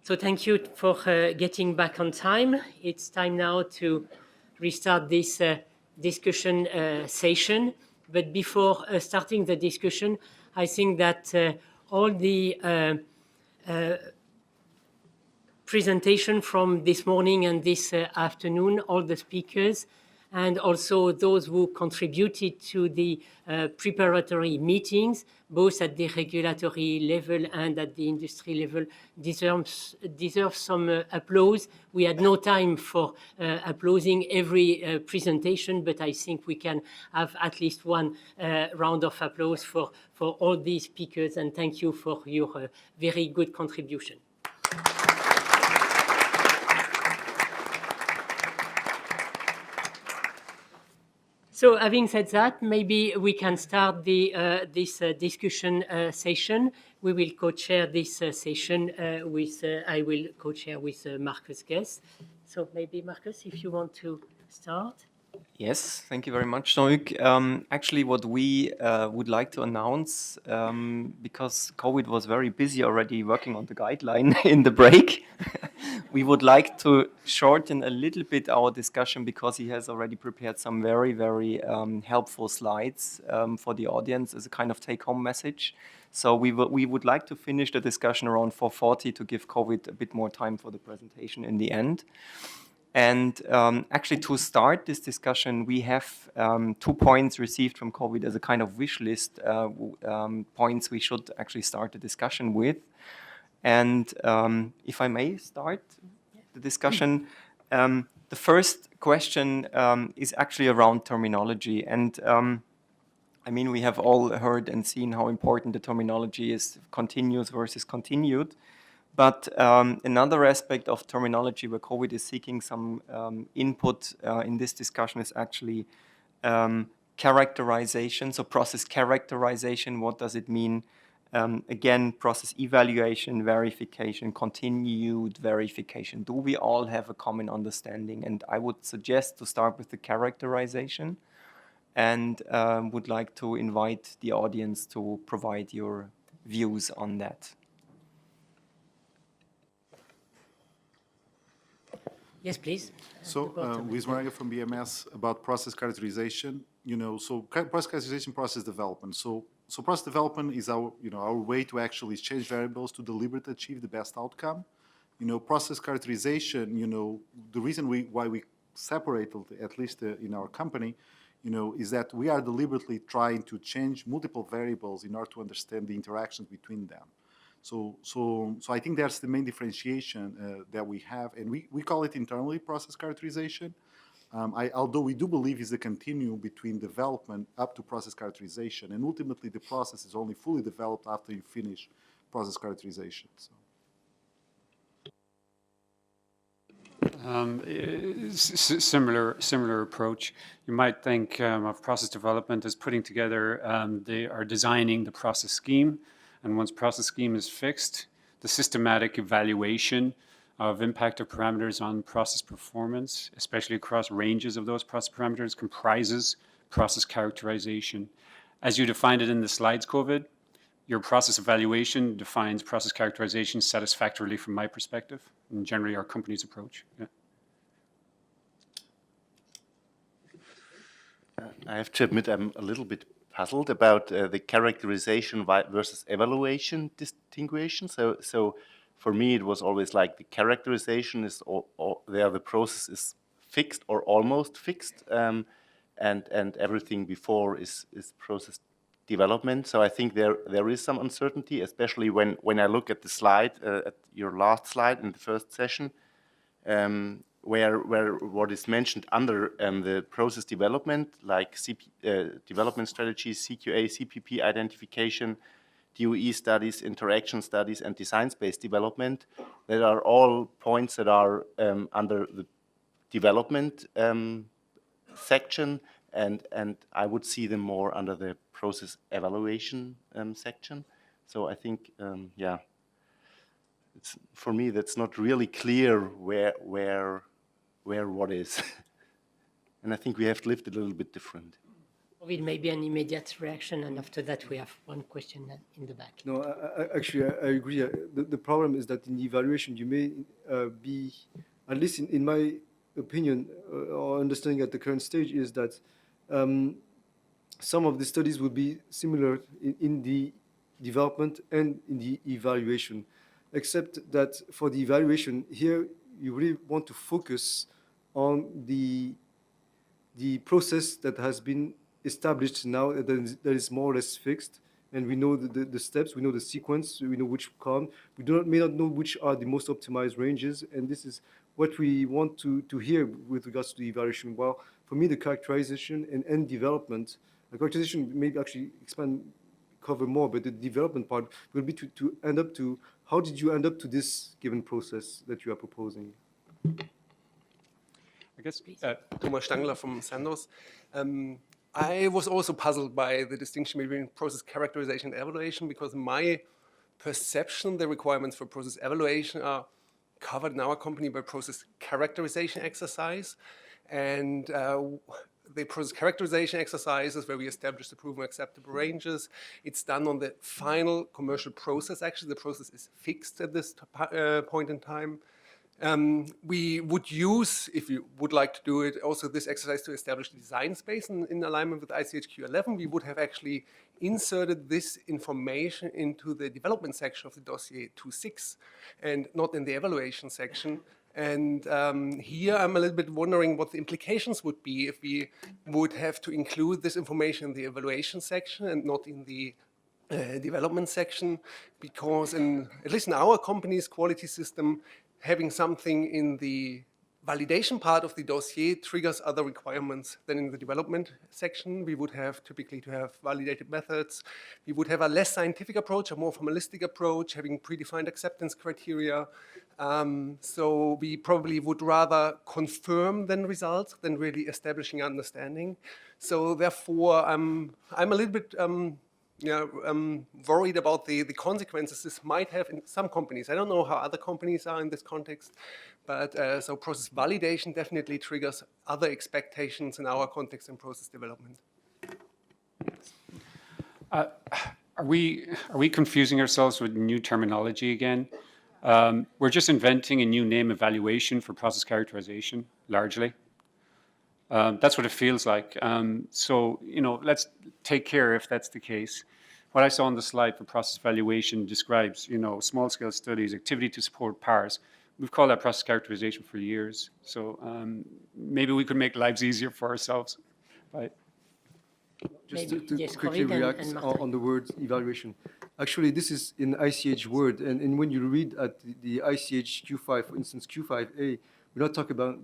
So thank you for getting back on time. It's time now to restart this discussion session. But before starting the discussion, I think that all the presentation from this morning and this afternoon, all the speakers, and also those who contributed to the preparatory meetings, both at the regulatory level and at the industry level, deserve some applause. We had no time for applauding every presentation, but I think we can have at least one round of applause for all these speakers, and thank you for your very good contribution. So having said that, maybe we can start this discussion session. We will co-chair this session with, I will co-chair with Markus Goese. So maybe Markus, if you want to start. Yes, thank you very much, Hugues. Actually, what we would like to announce, because Kowid was very busy already working on the guideline in the break, we would like to shorten a little bit our discussion because he has already prepared some very, very helpful slides for the audience as a kind of take-home message. So we would like to finish the discussion around 4:40 to give Kowid a bit more time for the presentation in the end. And actually, to start this discussion, we have 2 points received from Kowid as a kind of wish list, points we should actually start the discussion with. And if I may start the discussion, the first question is actually around terminology. And I mean, we have all heard and seen how important the terminology is, continuous versus continued. But another aspect of terminology where Kowid is seeking some input in this discussion is actually characterization. So process characterization, what does it mean? Again, process evaluation, verification, continued verification. Do we all have a common understanding? And I would suggest to start with the characterization and would like to invite the audience to provide your views on that. Yes, please. So, Luis Moraga from BMS about process characterization. So process characterization, process development. So process development is our way to actually change variables to deliberately achieve the best outcome. Process characterization. The reason why we separate, at least in our company, is that we are deliberately trying to change multiple variables in order to understand the interactions between them. So I think that's the main differentiation that we have, and we call it internally process characterization. Although we do believe is a continuum between development up to process characterization, and ultimately the process is only fully developed after you finish process characterization. So. Similar approach. You might think of process development as putting together, they are designing the process scheme. And once process scheme is fixed, the systematic evaluation of impact of parameters on process performance, especially across ranges of those process parameters, comprises process characterization. As you defined it in the slides, Kowid, your process evaluation defines process characterization satisfactorily from my perspective, and generally our company's approach. Yeah. I have to admit I'm a little bit puzzled about the characterization versus evaluation distinguishing. So for me, it was always like the characterization is there the process is fixed or almost fixed, and everything before is process development. So I think there is some uncertainty, especially when I look at the slide, at your last slide in the first session, where what is mentioned under the process development, like development strategies, CQA, CPP identification, DOE studies, interaction studies, and design-based development, that are all points that are under the development section, and I would see them more under the process evaluation section. So I think, yeah, for me that's not really clear where what is. And I think we have lived a little bit different. It may be an immediate reaction, and after that we have one question in the back. No, actually, I agree. The problem is that in the evaluation, you may be, at least in my opinion or understanding at the current stage, is that some of the studies will be similar in the development and in the evaluation, except that for the evaluation here, you really want to focus on the process that has been established now, that is more or less fixed, and we know the steps, we know the sequence, we know which column. We may not know which are the most optimized ranges, and this is what we want to hear with regards to the evaluation. Well, for me, the characterization and development, the characterization may actually cover more, but the development part will be to end up to, how did you end up to this given process that you are proposing? I guess Thomas Stangler from Sandoz. I was also puzzled by the distinction between process characterization and evaluation, because in my perception, the requirements for process evaluation are covered in our company by process characterization exercise. And the process characterization exercise is where we establish the proven acceptable ranges. It's done on the final commercial process. Actually, the process is fixed at this point in time. We would use, if you would like to do it, also this exercise to establish the design space in alignment with ICHQ 11. We would have actually inserted this information into the development section of the dossier 2.6 and not in the evaluation section. And here I'm a little bit wondering what the implications would be if we would have to include this information in the evaluation section and not in the development section, because at least in our company's quality system, having something in the validation part of the dossier triggers other requirements than in the development section. We would have typically to have validated methods. We would have a less scientific approach, a more formalistic approach, having predefined acceptance criteria. So we probably would rather confirm than results than really establishing understanding. So therefore, I'm a little bit worried about the consequences this might have in some companies. I don't know how other companies are in this context, but so process validation definitely triggers other expectations in our context and process development. Are we confusing ourselves with new terminology again? We're just inventing a new name, evaluation, for process characterization, largely. That's what it feels like. So, let's take care if that's the case. What I saw on the slide for process evaluation describes, small-scale studies, activity to support PARs. We've called that process characterization for years. So maybe we could make lives easier for ourselves. Right? Just Maybe, to yes, quickly Kowid react and Martin. on the word evaluation. Actually, this is in ICH word, and when you read at the ICH Q5, for instance, Q5A, we're not talking about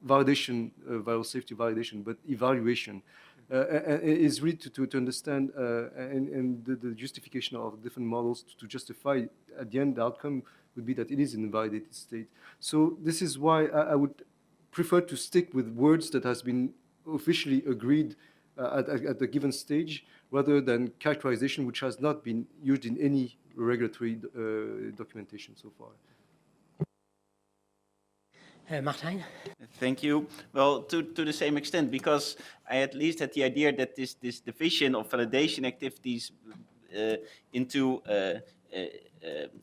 validation, viral safety validation, but evaluation. And it's really to understand and the justification of different models to justify at the end the outcome would be that it is in a validated state. So this is why I would prefer to stick with words that has been officially agreed at a given stage, rather than characterization, which has not been used in any regulatory documentation so far. Martin? Thank you. Well, to the same extent, because I at least had the idea that this division of validation activities into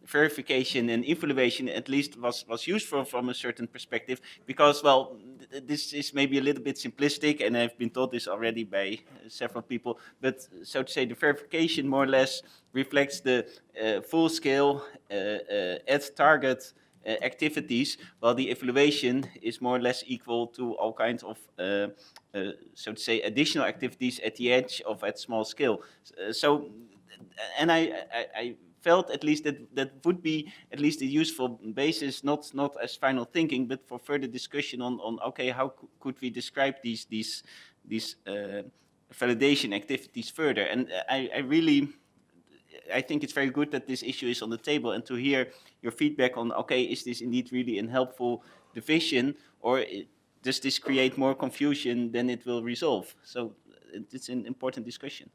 verification and evaluation at least was useful from a certain perspective, because, well, this is maybe a little bit simplistic, and I've been told this already by several people, but so to say, the verification more or less reflects the full-scale at target activities, while the evaluation is more or less equal to all kinds of, so to say, additional activities at the edge of at small scale. So, and I felt at least that would be at least a useful basis, not as final thinking, but for further discussion on okay, how could we describe these validation activities further? And I think it's very good that this issue is on the table, and to hear your feedback on, okay, is this indeed really a helpful division, or does this create more confusion than it will resolve? So it's an important discussion.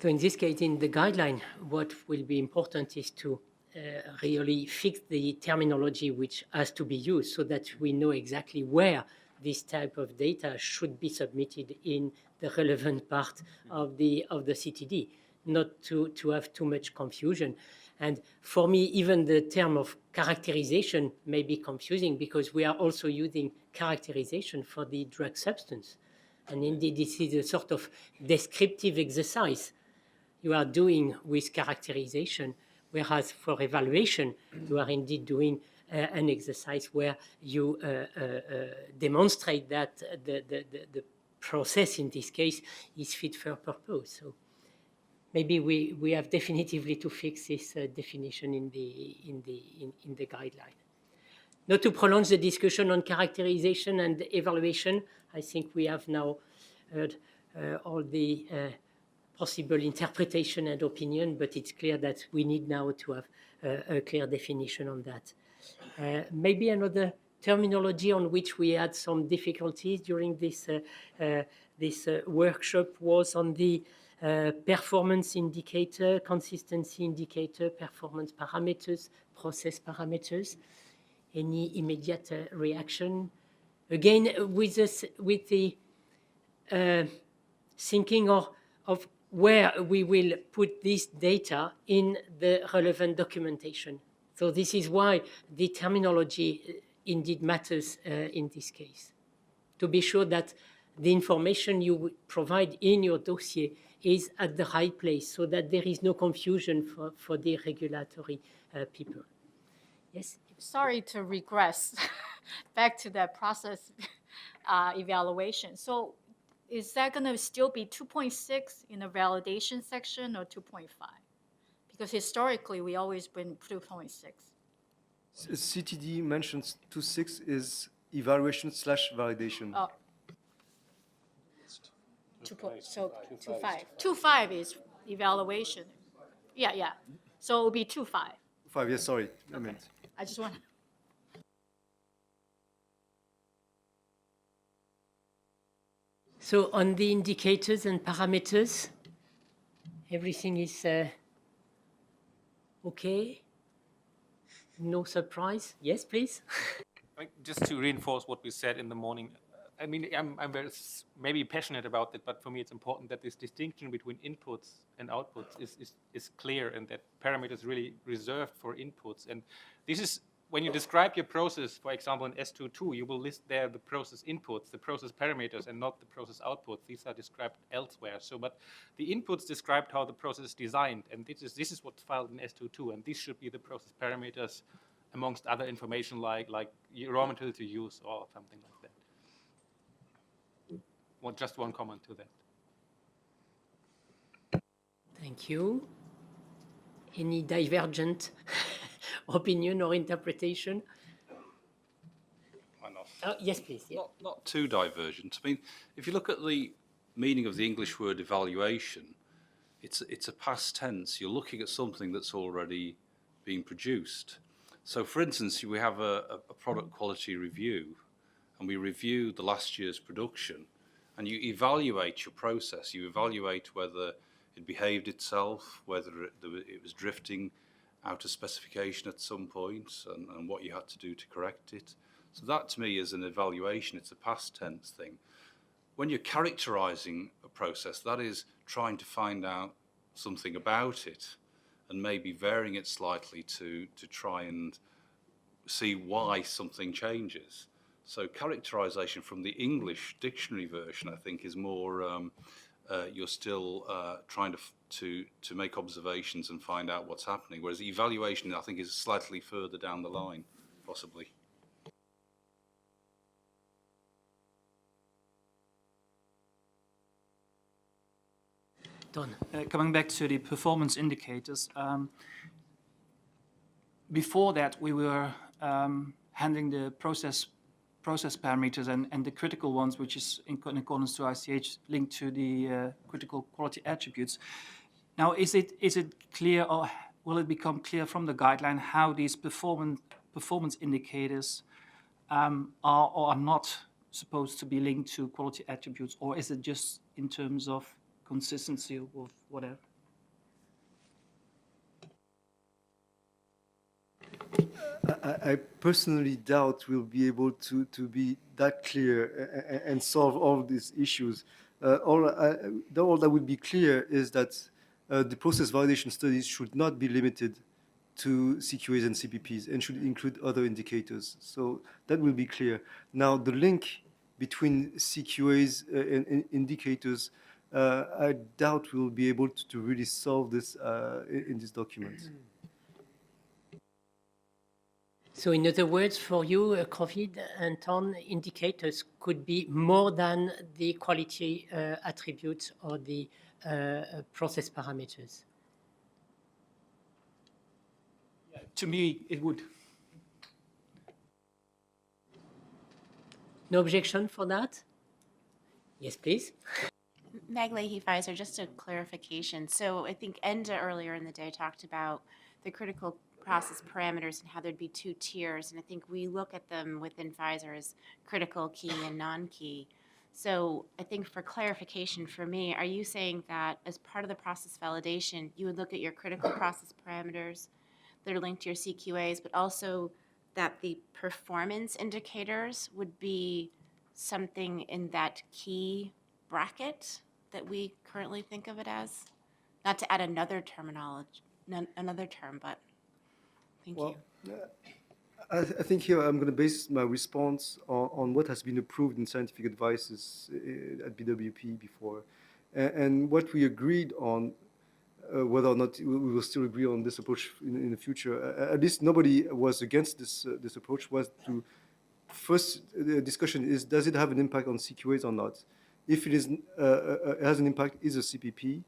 So in this case, in the guideline, what will be important is to really fix the terminology which has to be used, so that we know exactly where this type of data should be submitted in the relevant part of the CTD, not to have too much confusion. And for me, even the term of characterization may be confusing because we are also using characterization for the drug substance. And indeed, this is a sort of descriptive exercise you are doing with characterization, whereas for evaluation, you are indeed doing an exercise where you demonstrate that the process in this case is fit for purpose. So maybe we have definitively to fix this definition in the guideline. Not to prolong the discussion on characterization and evaluation, I think we have now heard all the possible interpretation and opinion, but it's clear that we need now to have a clear definition on that. Maybe another terminology on which we had some difficulties during this workshop was on the performance indicator, consistency indicator, performance parameters, process parameters. Any immediate reaction? Again, with the thinking of where we will put this data in the relevant documentation. So this is why the terminology indeed matters in this case, to be sure that the information you provide in your dossier is at the right place so that there is no confusion for the regulatory people. Yes? Sorry to regress back to that process evaluation. So is that going to still be 2.6 in the validation section or 2.5? Because historically, we always been 2.6. CTD mentions 2.6 is evaluation / validation. Oh. 2.5. 2.5 is evaluation. Yeah. So it will be 2.5. 5, yes, sorry, I meant. I just want. So on the indicators and parameters, everything is okay? No surprise? Yes, please. Just to reinforce what we said in the morning, I mean, I'm very maybe passionate about it, but for me it's important that this distinction between inputs and outputs is clear, and that parameters really reserved for inputs. And this is when you describe your process, for example, in S22, you will list there the process inputs, the process parameters, and not the process outputs. These are described elsewhere. So, but the inputs described how the process is designed, and this is what's filed in S22, and these should be the process parameters amongst other information like raw material to use or something like that. Just one comment to that. Thank you. Any divergent opinion or interpretation? Why not? Yes, please. Yeah. Not too divergent. I mean, if you look at the meaning of the English word evaluation, it's a past tense. You're looking at something that's already been produced. So, for instance, we have a product quality review, and we review the last year's production, and you evaluate your process. You evaluate whether it behaved itself, whether it was drifting out of specification at some point, and what you had to do to correct it. So that, to me, is an evaluation. It's a past tense thing. When you're characterizing a process, that is trying to find out something about it and maybe varying it slightly to try and see why something changes. So characterization from the English dictionary version, I think, is more you're still trying to make observations and find out what's happening, whereas evaluation, I think, is slightly further down the line, possibly. Don. Coming back to the performance indicators, before that we were handling the process parameters and the critical ones, which is in accordance to ICH, linked to the critical quality attributes. Now, is it clear, or will it become clear from the guideline how these performance indicators are or are not supposed to be linked to quality attributes, or is it just in terms of consistency of whatever? I personally doubt we'll be able to be that clear and solve all these issues All that would be clear is that the process validation studies should not be limited to CQAs and CPPs and should include other indicators. So that will be clear. Now, the link between CQAs and indicators, I doubt we'll be able to really solve this in this document. So in other words, for you, Kowid and Ton, indicators could be more than the quality attributes or the process parameters. To me, it would. No objection for that? Yes, please. Meg Leahy, Pfizer, just a clarification. So I think Enda earlier in the day talked about the critical process parameters and how there'd be two tiers. And I think we look at them within Pfizer as critical, key, and non-key. So I think for clarification for me, are you saying that as part of the process validation, you would look at your critical process parameters that are linked to your CQAs, but also that the performance indicators would be something in that key bracket that we currently think of it as? Not to add another terminology, another term, but thank you. I think here I'm going to base my response on what has been approved in scientific advices at BWP before. And what we agreed on, whether or not we will still agree on this approach in the future, at least nobody was against this approach, was to first the discussion is, does it have an impact on CQAs or not? If it has an impact, it's a CPP.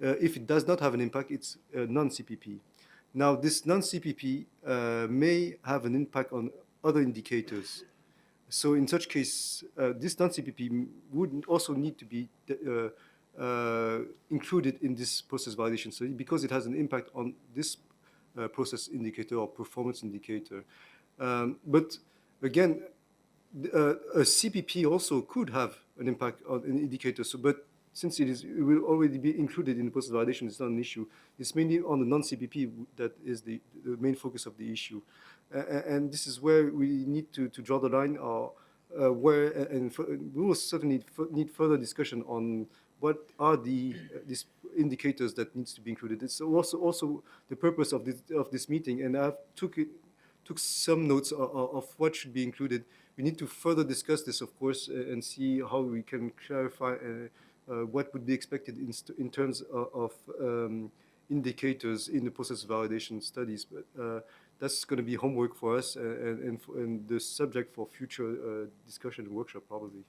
If it does not have an impact, it's a non-CPP. Now, this non-CPP may have an impact on other indicators. So in such case, this non-CPP would also need to be included in this process validation study because it has an impact on this process indicator or performance indicator. But again, a CPP also could have an impact on an indicator. So, but since it will already be included in the process validation, it's not an issue. It's mainly on the non-CPP that is the main focus of the issue. And this is where we need to draw the line, or we will certainly need further discussion on what are these indicators that needs to be included. It's also the purpose of this meeting, and I took some notes of what should be included. We need to further discuss this, of course, and see how we can clarify what would be expected in terms of indicators in the process validation studies. But that's going to be homework for us and the subject for future discussion and workshop, probably.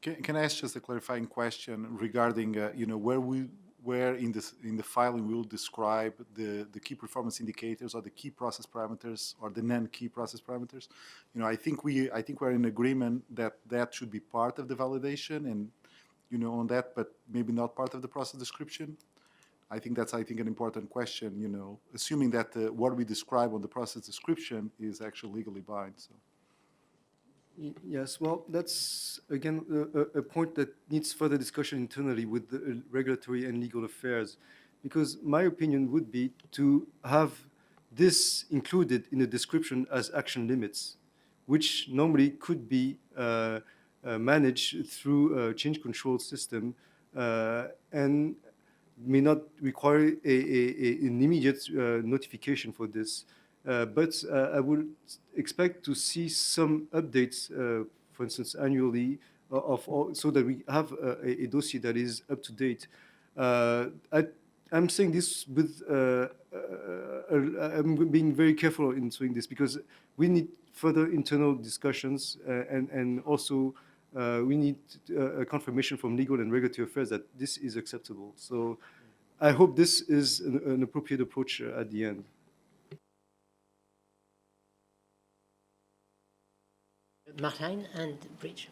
Can I ask just a clarifying question regarding, where in the filing we will describe the key performance indicators or the key process parameters or the non-key process parameters? I think we're in agreement that should be part of the validation and on that, but maybe not part of the process description. I think that's an important question. Assuming that what we describe on the process description is actually legally binding. So. Yes, well, that's, again, a point that needs further discussion internally with the regulatory and legal affairs, because my opinion would be to have this included in the description as action limits, which normally could be managed through a change control system and may not require an immediate notification for this. But I would expect to see some updates, for instance, annually, so that we have a dossier that is up to date. I'm saying this with, I'm being very careful in saying this because we need further internal discussions and also we need a confirmation from legal and regulatory affairs that this is acceptable. So I hope this is an appropriate approach at the end. Martijn and Bridge.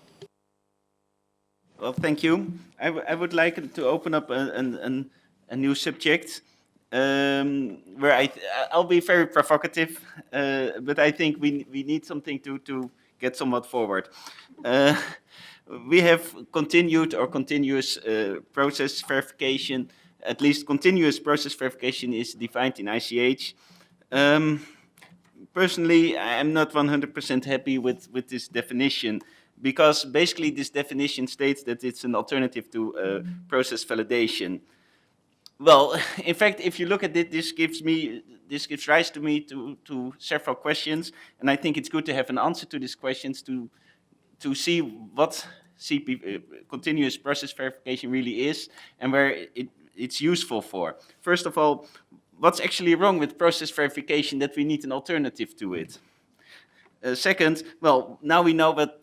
Well, thank you. I would like to open up a new subject where I'll be very provocative, but I think we need something to get somewhat forward. We have continued or continuous process verification. At least continuous process verification is defined in ICH. Personally, I'm not 100% happy with this definition. because basically this definition states that it's an alternative to process validation. Well, in fact, if you look at it, this gives rise to me to several questions, and I think it's good to have an answer to these questions to see what continuous process verification really is and where it's useful for. First of all, what's actually wrong with process verification that we need an alternative to it? Second, well, now we know what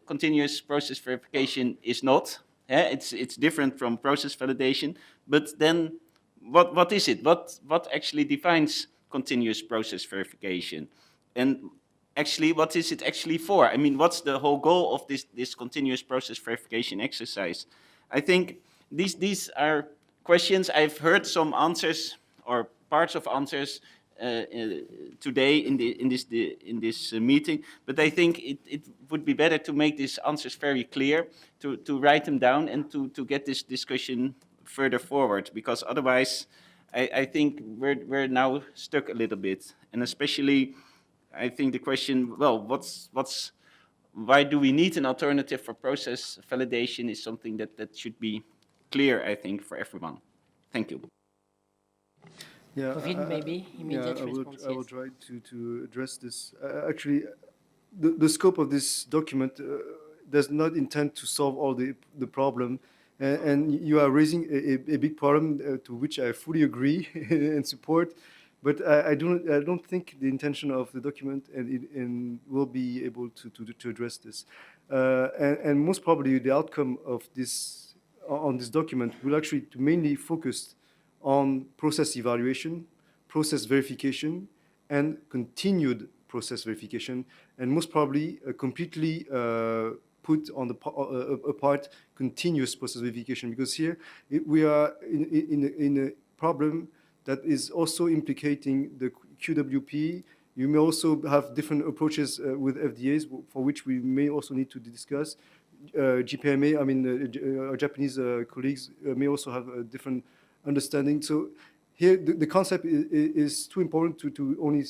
continuous process verification is not. It's different from process validation, but then what is it? What actually defines continuous process verification? And actually, what is it actually for? I mean, what's the whole goal of this continuous process verification exercise? I think these are questions. I've heard some answers or parts of answers today in this meeting, but I think it would be better to make these answers very clear, to write them down, and to get this discussion further forward, because otherwise I think we're now stuck a little bit. And especially I think the question, well, why do we need an alternative for process validation is something that should be clear, I think, for everyone. Thank you. Yeah, Trouvin, maybe immediate response. I will try to address this. Actually, the scope of this document does not intend to solve all the problem, and you are raising a big problem to which I fully agree and support. But I don't think the intention of the document and will be able to address this. And most probably the outcome of this on this document will actually to mainly focus on process evaluation, process verification, and continued process verification, and most probably completely put on the apart continuous process verification, because here we are in a problem that is also implicating the QWP. You may also have different approaches with FDAs, for which we may also need to discuss. GPMA, I mean, our Japanese colleagues may also have a different understanding. So here the concept is too important to only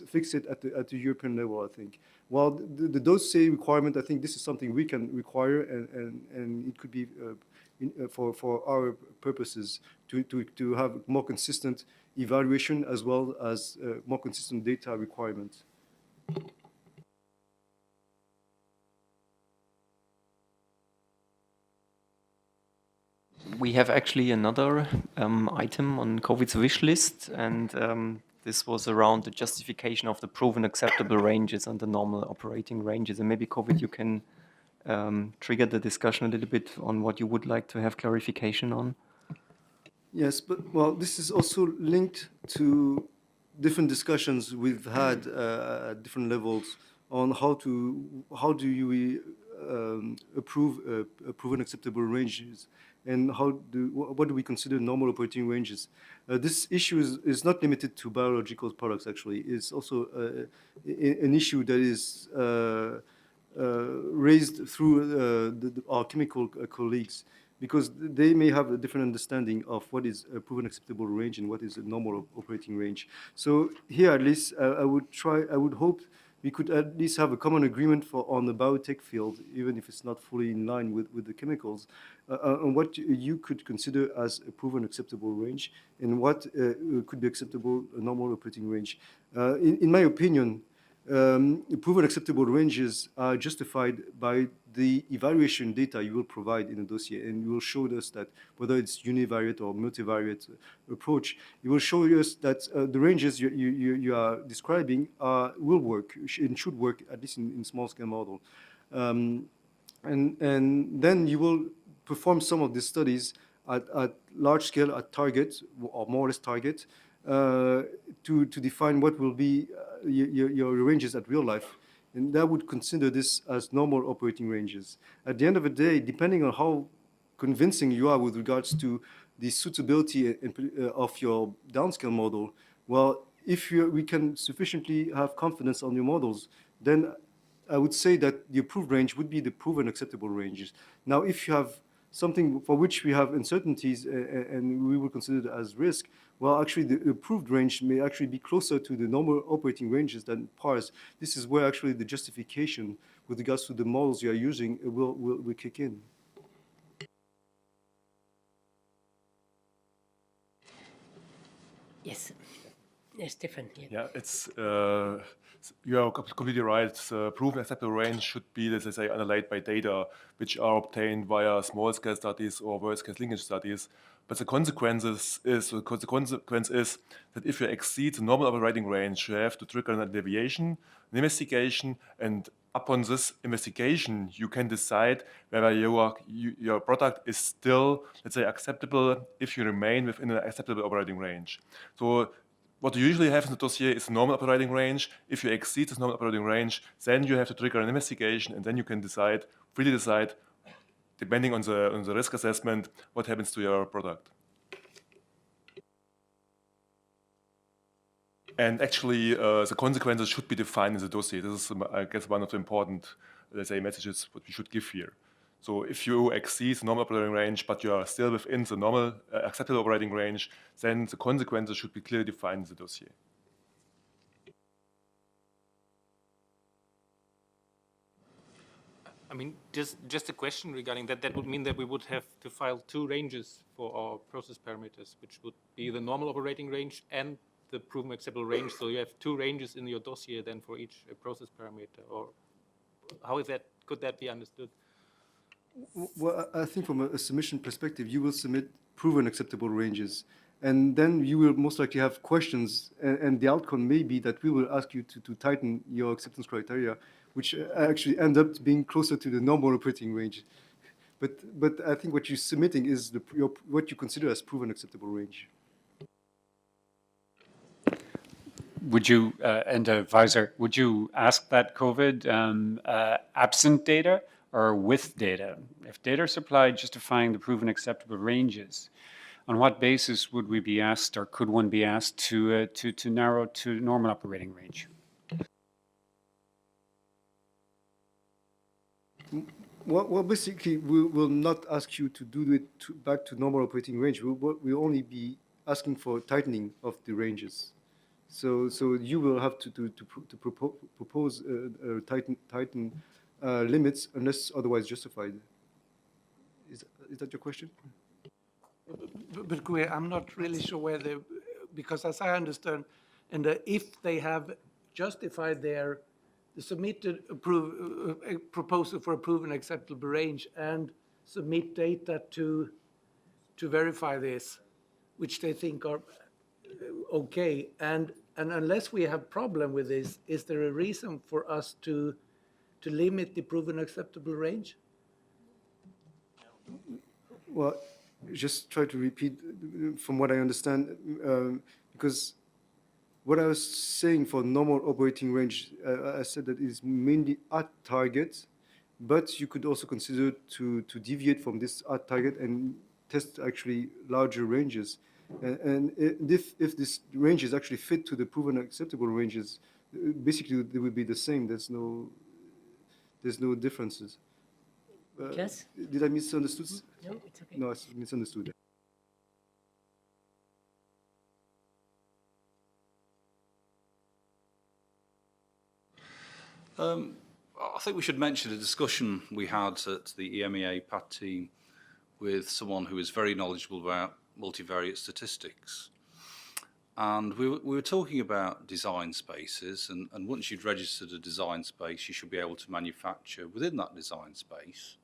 fix it at the European level, I think. While the dossier requirement, I think this is something we can require, and it could be for our purposes to have more consistent evaluation as well as more consistent data requirements. We have actually another item on Kowid's wish list, and this was around the justification of the proven acceptable ranges and the normal operating ranges. And maybe, Kowid, you can trigger the discussion a little bit on what you would like to have clarification on. Yes, but well, this is also linked to different discussions we've had at different levels on how do you approve proven acceptable ranges, and what do we consider normal operating ranges. This issue is not limited to biological products, actually. It's also an issue that is raised through our chemical colleagues, because they may have a different understanding of what is a proven acceptable range and what is a normal operating range. So here, at least, I would hope we could at least have a common agreement on the biotech field, even if it's not fully in line with the chemicals, on what you could consider as a proven acceptable range and what could be acceptable a normal operating range. In my opinion, proven acceptable ranges are justified by the evaluation data you will provide in a dossier, and you will show us that whether it's univariate or multivariate approach, you will show us that the ranges you are describing will work and should work, at least in small scale model. And then you will perform some of these studies at large scale at target, or more or less target, to define what will be your ranges at real life, and that would consider this as normal operating ranges. At the end of the day, depending on how convincing you are with regards to the suitability of your downscale model, well, if we can sufficiently have confidence on your models, then I would say that the approved range would be the proven acceptable ranges. Now, if you have something for which we have uncertainties and we will consider it as risk, well, actually the approved range may actually be closer to the normal operating ranges than PARS. This is where actually the justification with regards to the models you are using will kick in. Yes. Yes, Stefan. Yeah, it's you are completely right. The proven acceptable range should be, let's say, underlaid by data which are obtained via small-scale studies or worst-case linkage studies. But the consequence is that if you exceed the normal operating range, you have to trigger a deviation, an investigation, and upon this investigation, you can decide whether your product is still, let's say, acceptable if you remain within an acceptable operating range. So what you usually have in the dossier is the normal operating range. If you exceed this normal operating range, then you have to trigger an investigation, and then you can freely decide, depending on the risk assessment, what happens to your product. And actually, the consequences should be defined in the dossier. This is, I guess, one of the important, let's say, messages what we should give here. So if you exceed the normal operating range, but you are still within the normal acceptable operating range, then the consequences should be clearly defined in the dossier. I mean, just a question regarding that. That would mean that we would have to file 2 ranges for our process parameters, which would be the normal operating range and the proven acceptable range. So you have 2 ranges in your dossier then for each process parameter. Or how is that? Could that be understood? Well, I think from a submission perspective, you will submit proven acceptable ranges. And then you will most likely have questions, and the outcome may be that we will ask you to tighten your acceptance criteria, which actually end up being closer to the normal operating range. But I think what you're submitting is what you consider as proven acceptable range. Would you, and advisor, would you ask that Kowid absent data or with data? If data are supplied justifying the proven acceptable ranges, on what basis would we be asked, or could one be asked to narrow to normal operating range? Well, basically, we will not ask you to do it back to normal operating range. We'll only be asking for tightening of the ranges. So you will have to propose tighten limits unless otherwise justified. Is that your question? But I'm not really sure whether, because as I understand, and if they have justified the submitted proposal for a proven acceptable range and submit data to verify this, which they think are okay, and unless we have problem with this, is there a reason for us to limit the proven acceptable range? Well, just try to repeat from what I understand, because what I was saying for normal operating range, I said that it is mainly at target, but you could also consider to deviate from this at target and test actually larger ranges. And if this ranges actually fit to the proven acceptable ranges, basically they will be the same. There's no differences. Yes? Did I misunderstood? No, it's okay. No, I misunderstood. I think we should mention a discussion we had at the EMEA PAT team with someone who is very knowledgeable about multivariate statistics. And we were talking about design spaces, and once you'd registered a design space, you should be able to manufacture within that design space.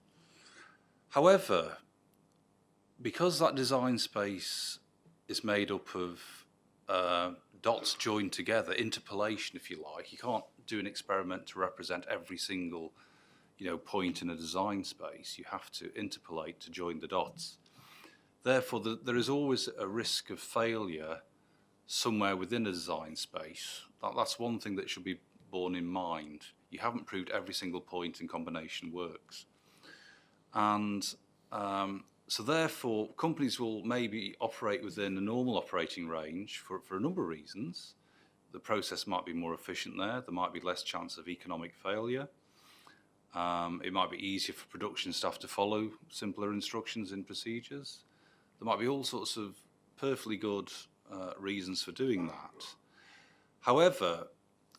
However, because that design space is made up of dots joined together, interpolation, if you like, you can't do an experiment to represent every single, point in a design space. You have to interpolate to join the dots. Therefore, there is always a risk of failure somewhere within a design space. That's one thing that should be borne in mind. You haven't proved every single point in combination works. And so therefore, companies will maybe operate within a normal operating range for a number of reasons. The process might be more efficient there. There might be less chance of economic failure. It might be easier for production staff to follow simpler instructions in procedures. There might be all sorts of perfectly good reasons for doing that. However,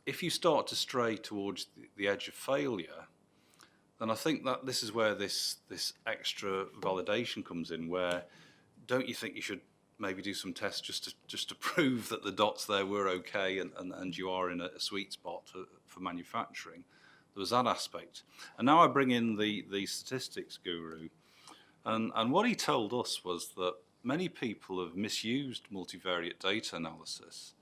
if you start to stray towards the edge of failure, then I think that this is where this extra validation comes in, where don't you think you should maybe do some tests just to prove that the dots there were okay and you are in a sweet spot for manufacturing? There was that aspect. And now I bring in the statistics guru. And what he told us was that many people have misused multivariate data analysis.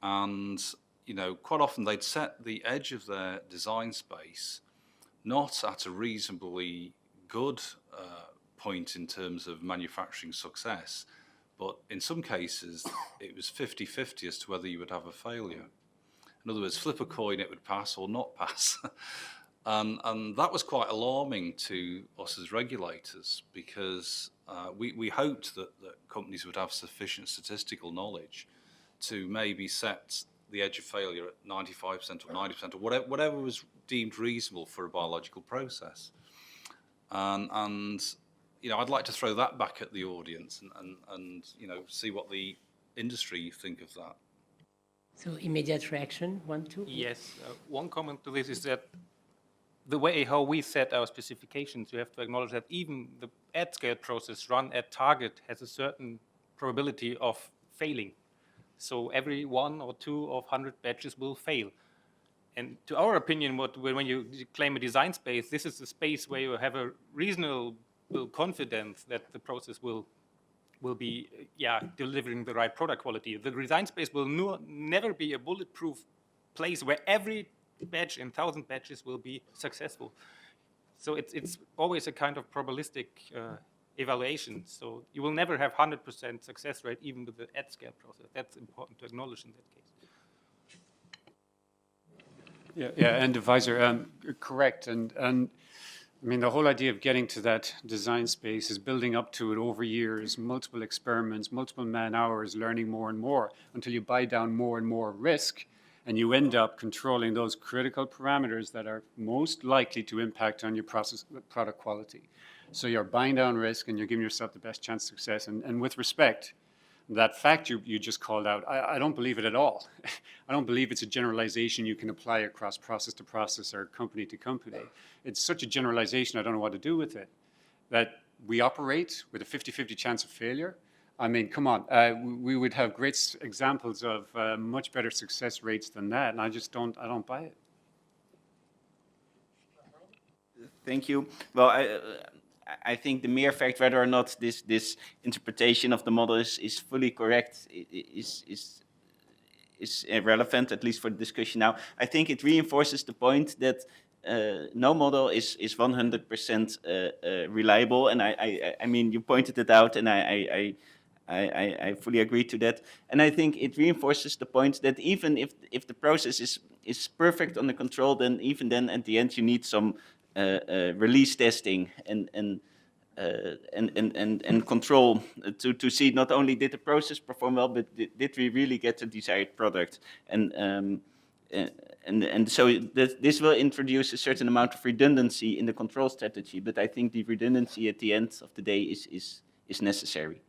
And, you know, quite often they'd set the edge of their design space not at a reasonably good point in terms of manufacturing success, but in some cases it was 50-50 as to whether you would have a failure. In other words, flip a coin, it would pass or not pass. And that was quite alarming to us as regulators, because we hoped that companies would have sufficient statistical knowledge to maybe set the edge of failure at 95% or 90% or whatever was deemed reasonable for a biological process. And you know, I'd like to throw that back at the audience and you know, see what the industry think of that. So immediate reaction, 1, 2? Yes, one comment to this is that the way how we set our specifications, you have to acknowledge that even the at-scale process run at target has a certain probability of failing. So every 1 or 2 of 100 batches will fail. And to our opinion, when you claim a design space, this is a space where you have a reasonable confidence that the process will be delivering the right product quality. The design space will never be a bulletproof place where every batch in 1,000 batches will be successful. So it's always a kind of probabilistic evaluation. So you will never have 100% success rate even with the at-scale process. That's important to acknowledge in that case. Yeah, and Advisor, correct. And I mean, the whole idea of getting to that design space is building up to it over years, multiple experiments, multiple man hours, learning more and more until you buy down more and more risk, and you end up controlling those critical parameters that are most likely to impact on your product quality. So you're buying down risk and you're giving yourself the best chance of success. And with respect, that fact you just called out, I don't believe it at all. I don't believe it's a generalization you can apply across process to process or company to company. It's such a generalization, I don't know what to do with it. That we operate with a 50-50 chance of failure. I mean, come on, we would have great examples of much better success rates than that, and I don't buy it. Thank you. Well, I think the mere fact whether or not this interpretation of the model is fully correct is irrelevant, at least for the discussion now. I think it reinforces the point that no model is 100% reliable, and I mean, you pointed it out, and I fully agree to that. And I think it reinforces the point that even if the process is perfect under control, then even then at the end you need some release testing and control to see not only did the process perform well, but did we really get the desired product? And so this will introduce a certain amount of redundancy in the control strategy. But I think the redundancy at the end of the day is necessary.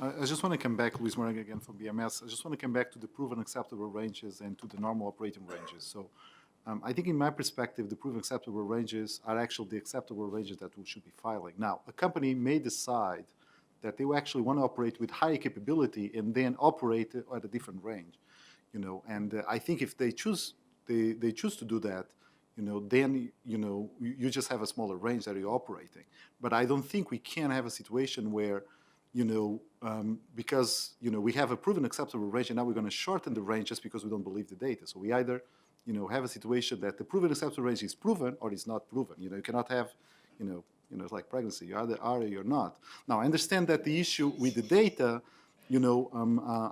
I just want to come back, Luis Moreira again from BMS. I just want to come back to the proven acceptable ranges and to the normal operating ranges. So I think in my perspective, the proven acceptable ranges are actually the acceptable ranges that we should be filing. Now, a company may decide that they actually want to operate with higher capability and then operate at a different range, you know. And I think if they choose to do that, you know, then, you know, you just have a smaller range that you're operating. But I don't think we can have a situation where, you know, because, you know, we have a proven acceptable range and now we're going to shorten the range just because we don't believe the data. So we either, you know, have a situation that the proven acceptable range is proven or it's not proven. You know, you cannot have, you know, it's like pregnancy. You either are or you're not. Now, I understand that the issue with the data, you know,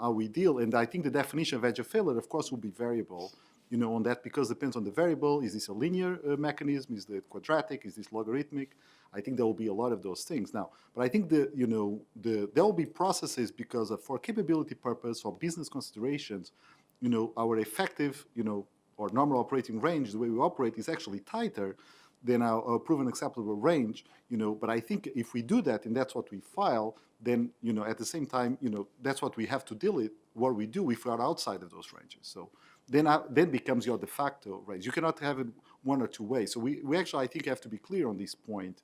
how we deal, and I think the definition of edge of failure, of course, will be variable, you know, on that, because it depends on the variable. Is this a linear mechanism? Is it quadratic? Is this logarithmic? I think there will be a lot of those things now. But I think you know, there will be processes because for capability purpose or business considerations, you know, our effective, you know, or normal operating range, the way we operate, is actually tighter than our proven acceptable range, you know. But I think if we do that and that's what we file, then, you know, at the same time, you know, that's what we have to deal with, what we do if we are outside of those ranges. So then becomes your de facto range. You cannot have it one or two ways. So we actually, I think, have to be clear on this point,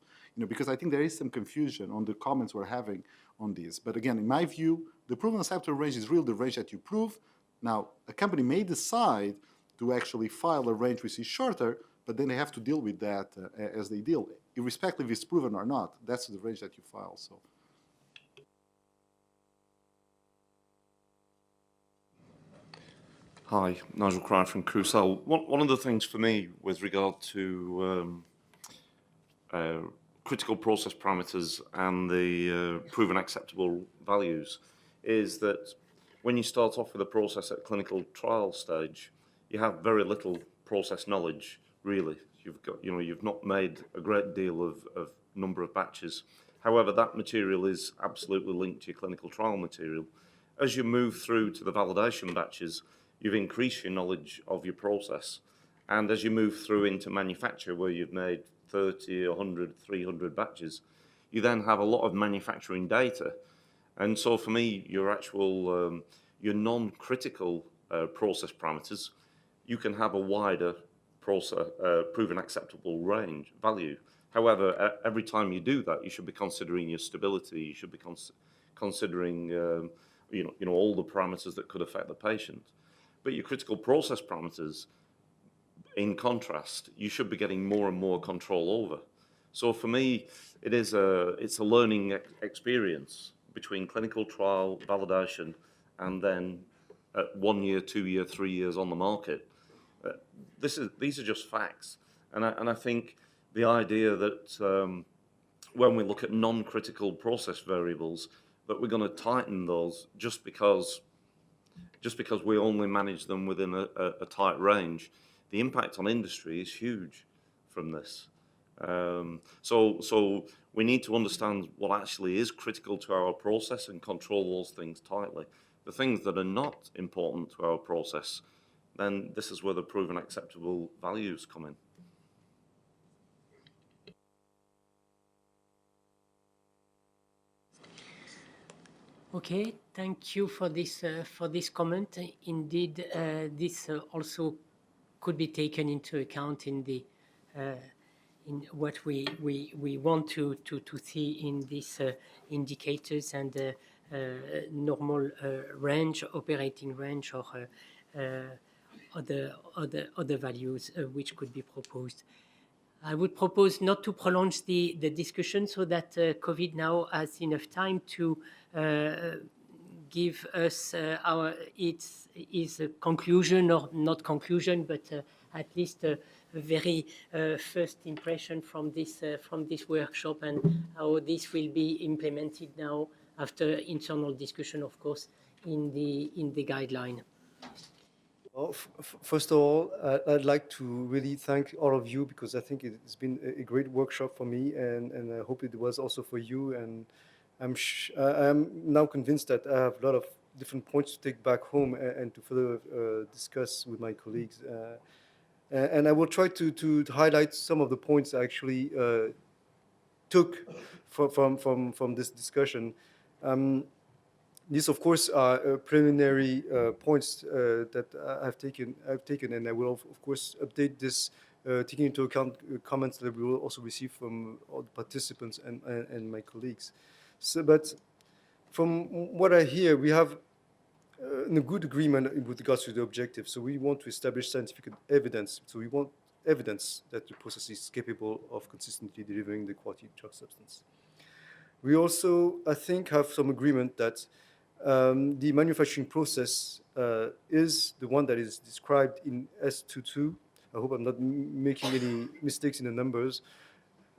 because I think there is some confusion on the comments we're having on this. But again, in my view, the proven acceptable range is really the range that you prove. Now, a company may decide to actually file a range which is shorter, but then they have to deal with that as they deal, irrespective if it's proven or not. That's the range that you file. So. Hi, Nigel Cryer from Crusoe. One of the things for me with regard to critical process parameters and the proven acceptable values is that when you start off with a process at clinical trial stage, you have very little process knowledge, really. You've not made a great deal of number of batches. However, that material is absolutely linked to your clinical trial material. As you move through to the validation batches, you've increased your knowledge of your process. And as you move through into manufacture, where you've made 30, 100, 300 batches, you then have a lot of manufacturing data. And so for me, your actual, your non-critical process parameters, you can have a wider process, proven acceptable range value. However, every time you do that, you should be considering your stability. You should be considering, all the parameters that could affect the patient. But your critical process parameters, in contrast, you should be getting more and more control over. So for me, it's a learning experience between clinical trial, validation, and then 1 year, 2 year, 3 years on the market. These are just facts. And I think the idea that when we look at non-critical process variables, that we're going to tighten those just because we only manage them within a tight range, the impact on industry is huge from this. So we need to understand what actually is critical to our process and control those things tightly. The things that are not important to our process, then this is where the proven acceptable values come in. Okay, thank you for this comment. Indeed, this also could be taken into account in the in what we want to see in these indicators and normal range, operating range, or other values which could be proposed. I would propose not to prolong the discussion so that Kowid now has enough time to give us its conclusion, or not conclusion, but at least a very first impression from this workshop, and how this will be implemented now after internal discussion, of course, in the guideline. Well, first of all, I'd like to really thank all of you, because I think it's been a great workshop for me, and I hope it was also for you. And I'm now convinced that I have a lot of different points to take back home and to further discuss with my colleagues. And I will try to highlight some of the points I actually took from this discussion. These, of course, are preliminary points that I've taken, and I will, of course, update this, taking into account comments that we will also receive from all the participants and my colleagues. So, but from what I hear, we have a good agreement with regards to the objective. So we want to establish scientific evidence. So we want evidence that the process is capable of consistently delivering the quality drug substance. We also, I think, have some agreement that the manufacturing process is the one that is described in S22. I hope I'm not making any mistakes in the numbers.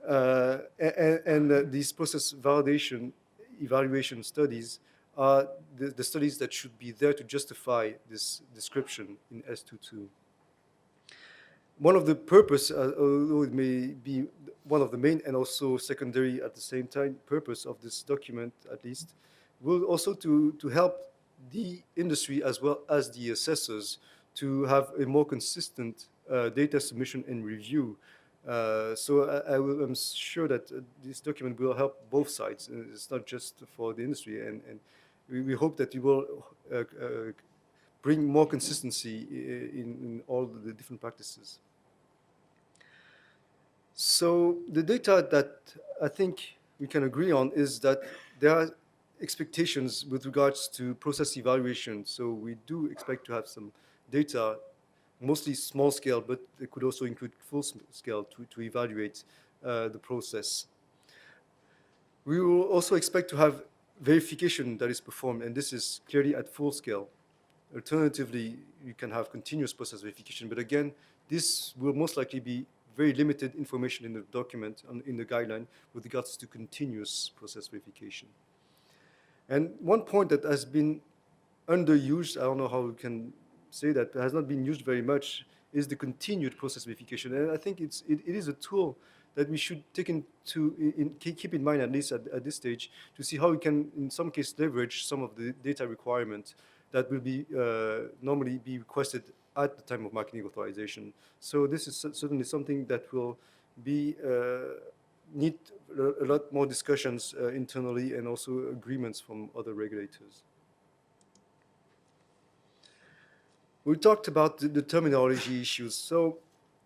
And these process validation evaluation studies are the studies that should be there to justify this description in S22. One of the purpose, although it may be one of the main and also secondary at the same time purpose of this document, at least, will also to help the industry as well as the assessors to have a more consistent data submission and review. So I'm sure that this document will help both sides. It's not just for the industry, and we hope that it will bring more consistency in all the different practices. So the data that I think we can agree on is that there are expectations with regards to process evaluation. So we do expect to have some data, mostly small scale, but it could also include full scale to evaluate the process. We will also expect to have verification that is performed, and this is clearly at full scale. Alternatively, you can have continuous process verification, but again, this will most likely be very limited information in the document, in the guideline, with regards to continuous process verification. And one point that has been underused, I don't know how we can say that, has not been used very much, is the continued process verification. And I think it is a tool that we should take keep in mind, at least at this stage, to see how we can, in some case, leverage some of the data requirements that will be normally be requested at the time of marketing authorization. So this is certainly something that will be need a lot more discussions internally and also agreements from other regulators. We talked about the terminology issues. So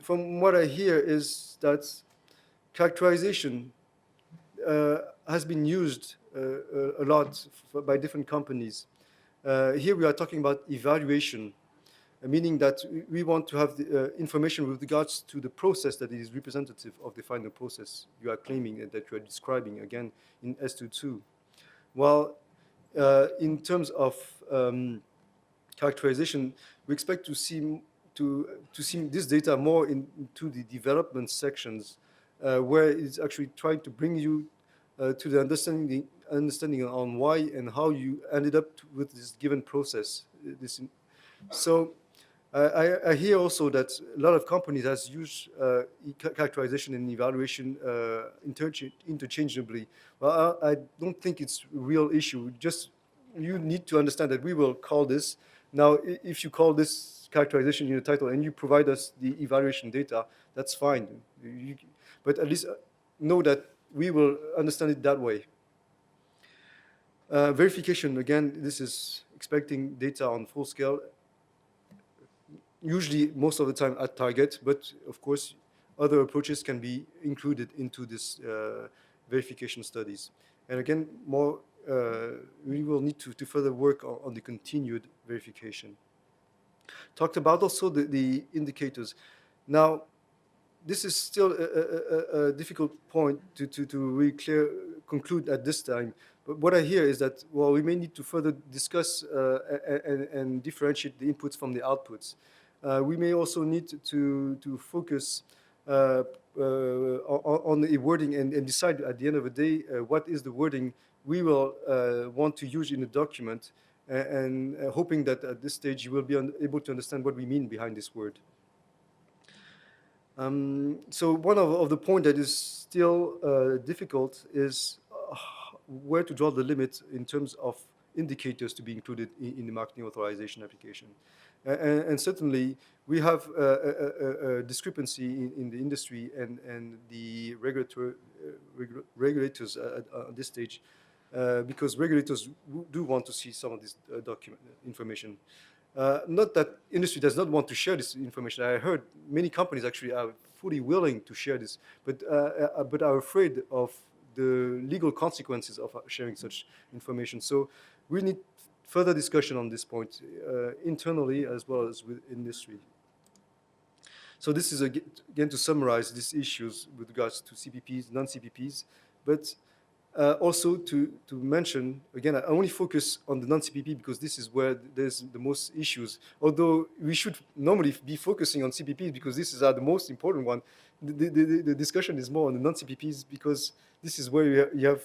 from what I hear is that characterization has been used a lot by different companies. Here we are talking about evaluation, meaning that we want to have the information with regards to the process that is representative of the final process you are claiming and that you are describing, again, in S22. While in terms of characterization, we expect to see this data more into the development sections, where it's actually trying to bring you to the understanding on why and how you ended up with this given process. So I hear also that a lot of companies has used characterization and evaluation interchangeably. Well, I don't think it's a real issue. Just you need to understand that we will call this. Now, if you call this characterization in the title and you provide us the evaluation data, that's fine. But at least know that we will understand it that way. Verification, again, this is expecting data on full scale, usually most of the time at target, but of course, other approaches can be included into this verification studies. And again, we will need to further work on the continued verification. Talked about also the indicators. Now, this is still a difficult point to really conclude at this time. But what I hear is that, well, we may need to further discuss and differentiate the inputs from the outputs. We may also need to focus on the wording and decide at the end of the day what is the wording we will want to use in the document, and hoping that at this stage you will be able to understand what we mean behind this word. So one of the points that is still difficult is where to draw the limit in terms of indicators to be included in the marketing authorization application. And certainly, we have a discrepancy in the industry and the regulators at this stage, because regulators do want to see some of this document information. Not that industry does not want to share this information. I heard many companies actually are fully willing to share this, but are afraid of the legal consequences of sharing such information. So we need further discussion on this point internally as well as with industry. So this is, again, to summarize these issues with regards to CPPs, non-CPPs, but also to mention, again, I only focus on the non-CPP because this is where there's the most issues. Although we should normally be focusing on CPPs because these are the most important one. The discussion is more on the non-CPPs because this is where you have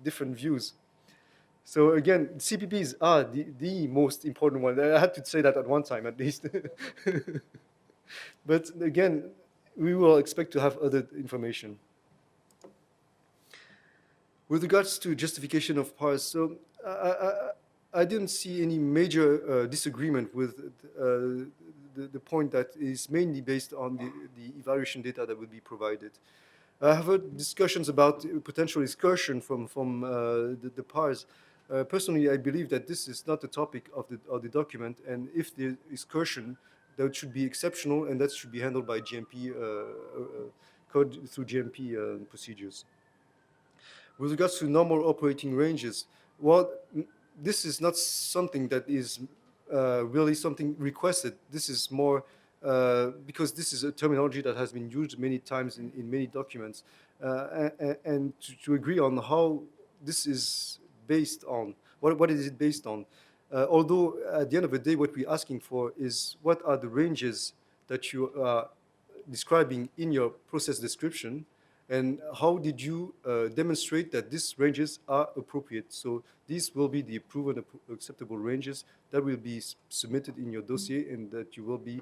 different views. So again, CPPs are the most important one. I had to say that at one time at least. But again, we will expect to have other information. With regards to justification of PARS, so I didn't see any major disagreement with the point that is mainly based on the evaluation data that will be provided. I have heard discussions about potential excursion from the PARS. Personally, I believe that this is not the topic of the document, and if the excursion, that should be exceptional, and that should be handled by GMP code through GMP procedures. With regards to normal operating ranges, well, this is not something that is really something requested. This is more because this is a terminology that has been used many times in many documents, and to agree on how this is based on, what is it based on? Although at the end of the day, what we're asking for is what are the ranges that you are describing in your process description, and how did you demonstrate that these ranges are appropriate? So these will be the proven acceptable ranges that will be submitted in your dossier and that you will be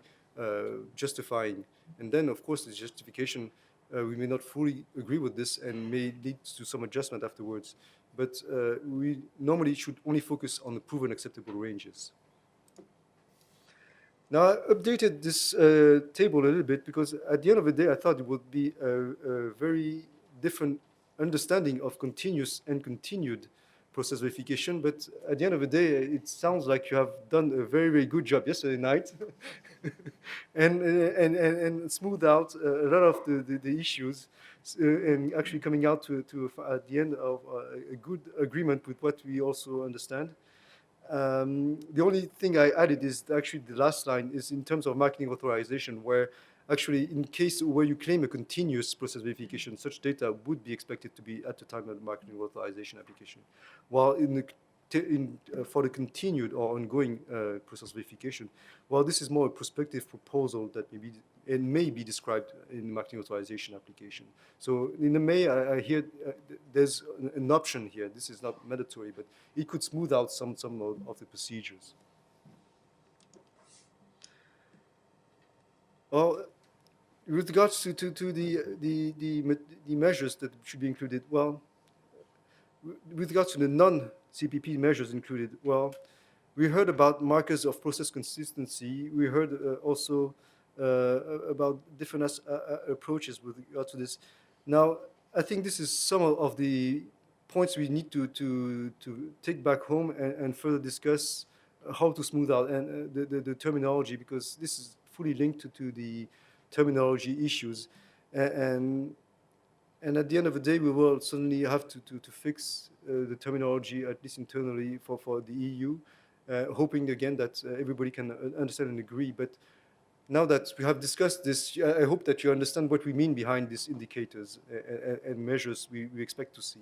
justifying. And then, of course, the justification, we may not fully agree with this and may lead to some adjustment afterwards. But we normally should only focus on the proven acceptable ranges. Now, I updated this table a little bit because at the end of the day, I thought it would be a very different understanding of continuous and continued process verification. But at the end of the day, it sounds like you have done a very, very good job yesterday night and smoothed out a lot of the issues and actually coming out to at the end of a good agreement with what we also understand. The only thing I added is actually the last line is in terms of marketing authorization, where actually in case where you claim a continuous process verification, such data would be expected to be at the time of the marketing authorization application. While for the continued or ongoing process verification, well, this is more a prospective proposal that may be described in the marketing authorization application. So in the May, I hear there's an option here. This is not mandatory, but it could smooth out some of the procedures. Well, with regards to the measures that should be included, well, with regards to the non-CPP measures included, well, we heard about markers of process consistency. We heard also about different approaches with regard to this. Now, I think this is some of the points we need to take back home and further discuss how to smooth out and the terminology, because this is fully linked to the terminology issues. And at the end of the day, we will certainly have to fix the terminology, at least internally, for the EU, hoping again that everybody can understand and agree. But now that we have discussed this, I hope that you understand what we mean behind these indicators and measures we expect to see.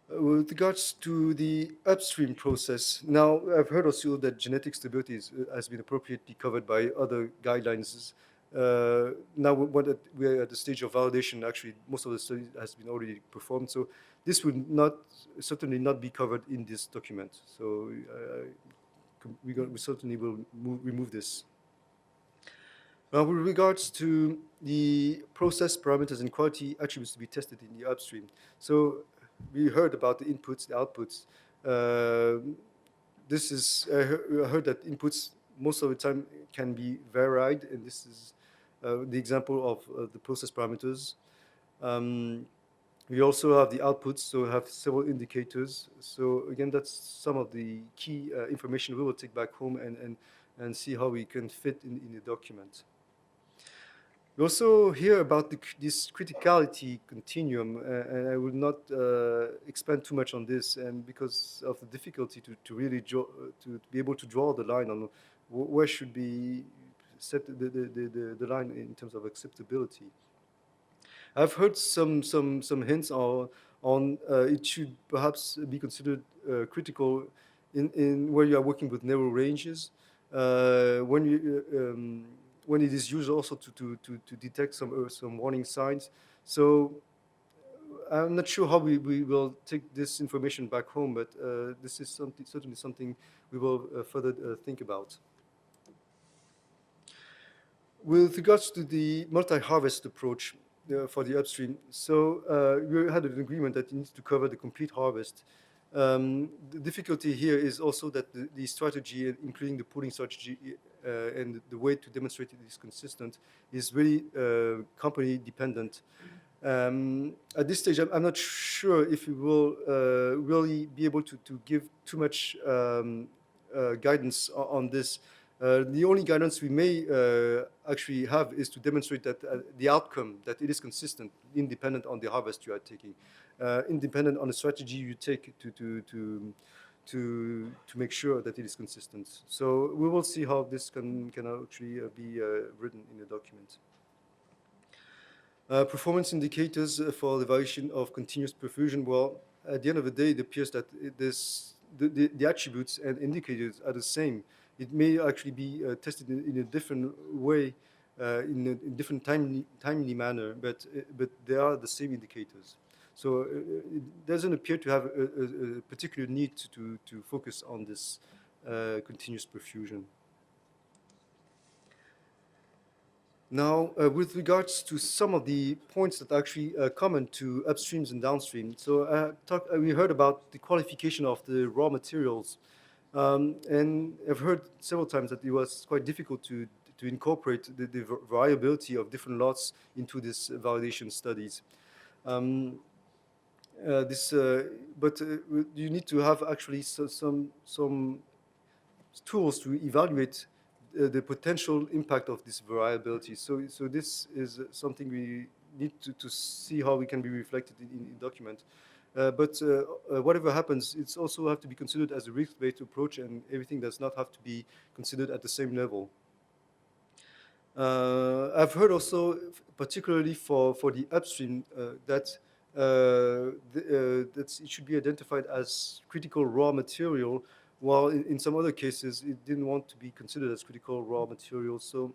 With regards to the upstream process, now I've heard also that genetic stability has been appropriately covered by other guidelines. Now we're at the stage of validation. Actually, most of the study has been already performed, so this would certainly not be covered in this document. So we certainly will remove this. Now, with regards to the process parameters and quality attributes to be tested in the upstream, so we heard about the inputs, the outputs. I heard that inputs most of the time can be varied, and this is the example of the process parameters. We also have the outputs, so we have several indicators. So again, that's some of the key information we will take back home and see how we can fit in the document. We also hear about this criticality continuum, and I will not expand too much on this, and because of the difficulty to really be able to draw the line on where should be set the line in terms of acceptability. I've heard some hints on it should perhaps be considered critical in where you are working with narrow ranges, when it is used also to detect some warning signs. So I'm not sure how we will take this information back home, but this is certainly something we will further think about. With regards to the multi-harvest approach for the upstream, so we had an agreement that it needs to cover the complete harvest. The difficulty here is also that the strategy, including the pooling strategy, and the way to demonstrate it is consistent, is really company dependent. At this stage, I'm not sure if we will really be able to give too much guidance on this. The only guidance we may actually have is to demonstrate that the outcome, that it is consistent, independent on the harvest you are taking, independent on the strategy you take to make sure that it is consistent. So we will see how this can actually be written in the document. Performance indicators for the evaluation of continuous perfusion. Well, at the end of the day, it appears that the attributes and indicators are the same. It may actually be tested in a different way, in a different timely manner, but they are the same indicators. So it doesn't appear to have a particular need to focus on this continuous perfusion. Now, with regards to some of the points that are actually common to upstreams and downstream, so we heard about the qualification of the raw materials, and I've heard several times that it was quite difficult to incorporate the variability of different lots into this validation studies. But you need to have actually some tools to evaluate the potential impact of this variability. So this is something we need to see how we can be reflected in document. But whatever happens, it's also have to be considered as a risk-based approach, and everything does not have to be considered at the same level. I've heard also, particularly for the upstream, that it should be identified as critical raw material, while in some other cases it didn't want to be considered as critical raw material. So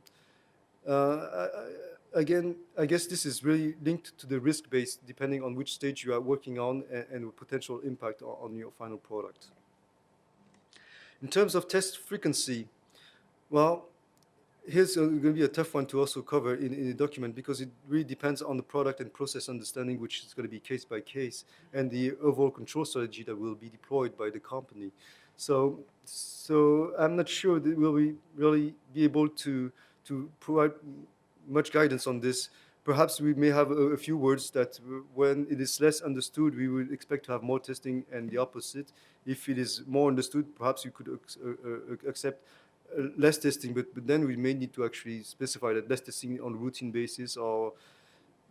again, I guess this is really linked to the risk base, depending on which stage you are working on and the potential impact on your final product. In terms of test frequency, well, here's going to be a tough one to also cover in the document, because it really depends on the product and process understanding, which is going to be case by case, and the overall control strategy that will be deployed by the company. So I'm not sure that we'll really be able to provide much guidance on this. Perhaps we may have a few words that when it is less understood, we would expect to have more testing, and the opposite. If it is more understood, perhaps you could accept less testing, but then we may need to actually specify that less testing on a routine basis, or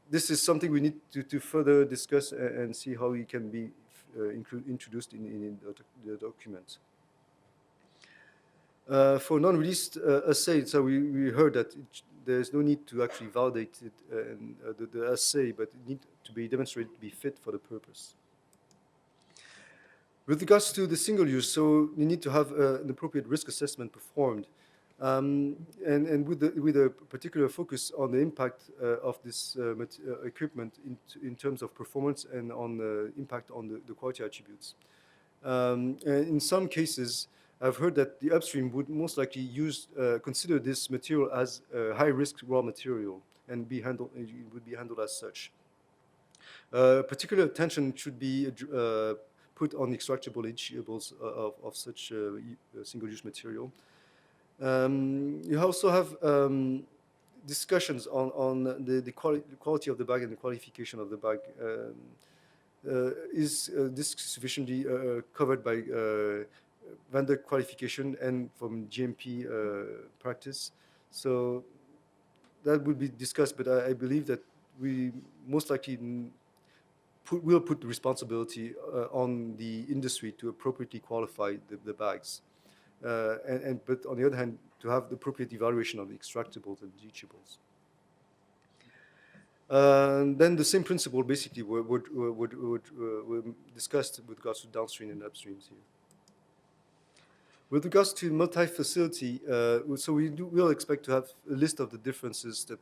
this is something we need to further discuss and see how it can be introduced in the document. For non-released assays, so we heard that there's no need to actually validate it, the assay, but it needs to be demonstrated to be fit for the purpose. With regards to the single use, so you need to have an appropriate risk assessment performed, and with a particular focus on the impact of this equipment in terms of performance and on the impact on the quality attributes. In some cases, I've heard that the upstream would most likely consider this material as a high-risk raw material and it would be handled as such. Particular attention should be put on extractable leachables of such single-use material. You also have discussions on the quality of the bag and the qualification of the bag. Is this sufficiently covered by vendor qualification and from GMP practice? So that would be discussed, but I believe that we most likely will put the responsibility on the industry to appropriately qualify the bags. But on the other hand, to have the appropriate evaluation of the extractables and leachables. Then the same principle basically would discussed with regards to downstream and upstreams here. With regards to multi-facility, so we'll expect to have a list of the differences that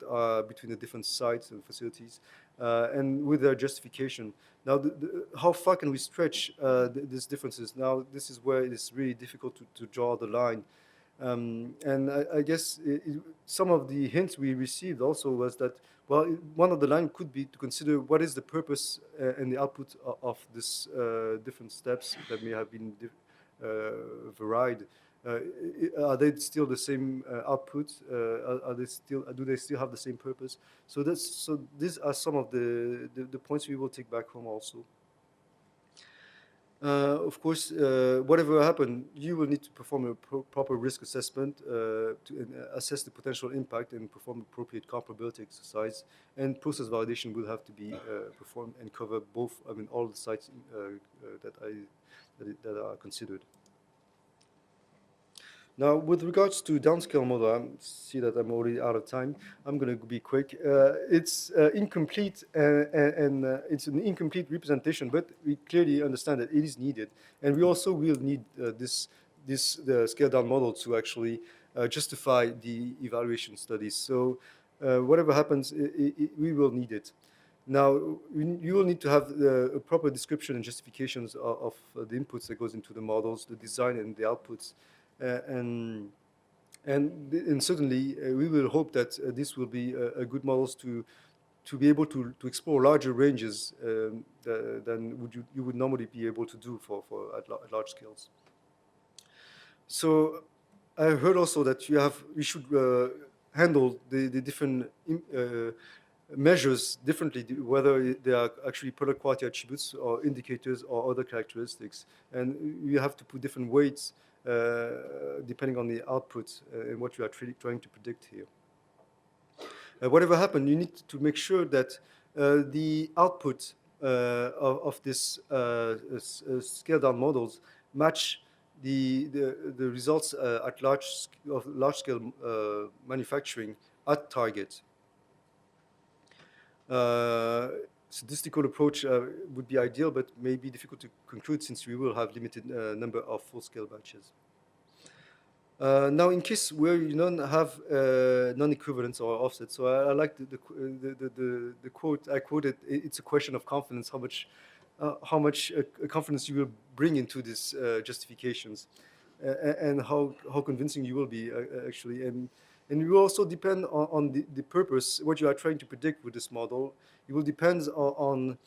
are between the different sites and facilities, and with their justification. Now, how far can we stretch these differences? Now, this is where it is really difficult to draw the line. And I guess some of the hints we received also was that, well, one of the lines could be to consider what is the purpose and the output of this different steps that may have been varied. Are they still the same output? Do they still have the same purpose? So these are some of the points we will take back home also. Of course, whatever happens, you will need to perform a proper risk assessment to assess the potential impact and perform appropriate comparability exercise. And process validation will have to be performed and cover both, all the sites that are considered. Now, with regards to downscale model, I see that I'm already out of time. I'm going to be quick. It's incomplete, and it's an incomplete representation, but we clearly understand that it is needed. And we also will need the scale-down model to actually justify the evaluation studies. So whatever happens, we will need it. Now, you will need to have a proper description and justifications of the inputs that goes into the models, the design and the outputs. And certainly, we will hope that this will be a good models to be able to explore larger ranges than you would normally be able to do at large scales. So I heard also that we should handle the different measures differently, whether they are actually product quality attributes or indicators or other characteristics. And you have to put different weights depending on the output and what you are trying to predict here. Whatever happens, you need to make sure that the output of this scale-down models match the results at large scale manufacturing at target. Statistical approach would be ideal, but may be difficult to conclude since we will have limited number of full-scale batches. Now, in case where you don't have non-equivalence or offset, so I like the quote I quoted. It's a question of confidence. How much confidence you will bring into these justifications, and how convincing you will be actually. And it will also depend on the purpose, what you are trying to predict with this model. It will depend on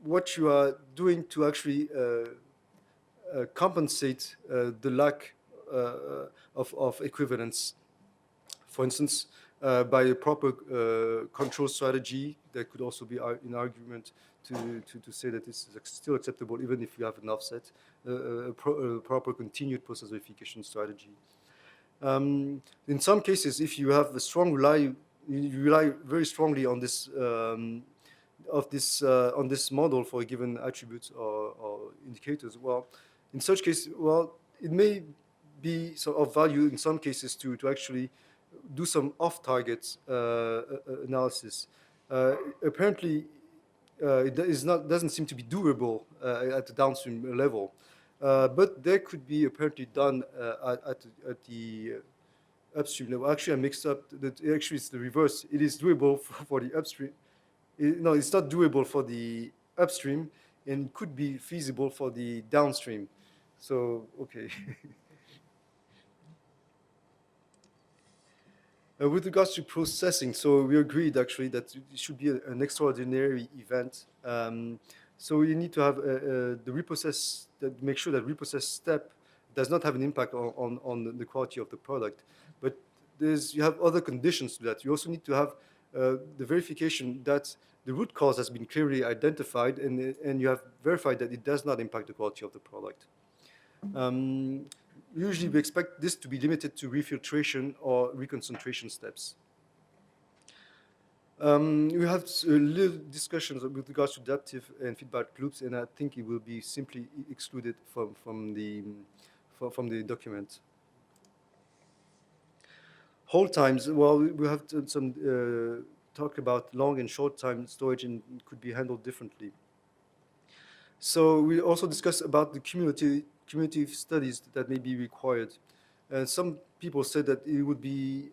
what you are doing to actually compensate the lack of equivalence. For instance, by a proper control strategy, there could also be an argument to say that this is still acceptable even if you have an offset, a proper continued process verification strategy. In some cases, if you have a strong you rely very strongly on this on this model for a given attribute or indicators. Well, in such case, it may be of value in some cases to actually do some off-target analysis. Apparently, it doesn't seem to be doable at the downstream level, but there could be apparently done at the upstream level. Actually, I mixed up. Actually, it's the reverse. It is doable for the upstream. No, it's not doable for the upstream, and could be feasible for the downstream. So, okay. With regards to processing, so we agreed actually that it should be an extraordinary event. So you need to have the reprocess, make sure that reprocess step does not have an impact on the quality of the product. But you have other conditions to that. You also need to have the verification that the root cause has been clearly identified, and you have verified that it does not impact the quality of the product. Usually we expect this to be limited to refiltration or reconcentration steps. We have little discussions with regards to adaptive and feedback loops, and I think it will be simply excluded from the document. Hold times, well, we have some talk about long and short time storage, and it could be handled differently. So we also discussed about the cumulative studies that may be required. Some people said that it would be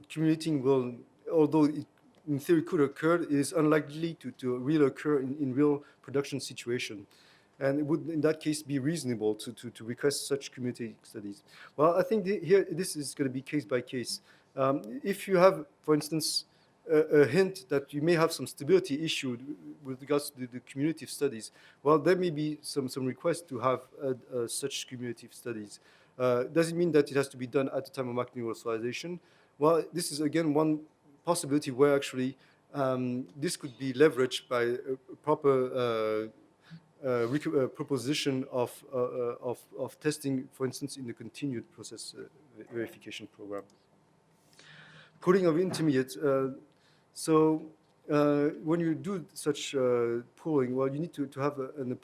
accumulating will, although it in theory could occur, it is unlikely to really occur in real production situation. And it would, in that case, be reasonable to request such cumulative studies. Well, I think here this is going to be case by case. If you have, for instance, a hint that you may have some stability issue with regards to the cumulative studies, well, there may be some request to have such cumulative studies. Does it mean that it has to be done at the time of macro-universalization? Well, this is again one possibility where actually this could be leveraged by a proper proposition of testing, for instance, in the continued process verification program. Pooling of intermediates. So when you do such pooling, well, you need to have a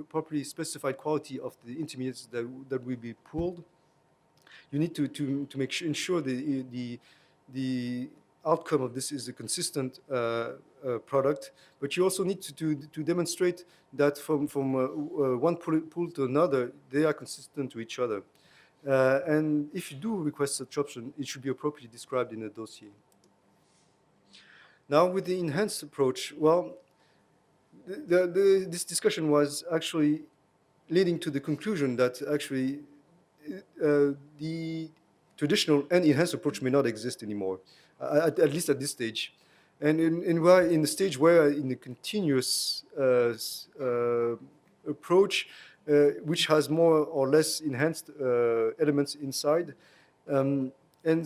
properly specified quality of the intermediates that will be pooled. You need to ensure the outcome of this is a consistent product, but you also need to demonstrate that from one pool to another, they are consistent to each other. And if you do request such option, it should be appropriately described in a dossier. Now, with the enhanced approach, well, this discussion was actually leading to the conclusion that actually the traditional and enhanced approach may not exist anymore, at least at this stage. And we're in the stage where in the continuous approach, which has more or less enhanced elements inside. And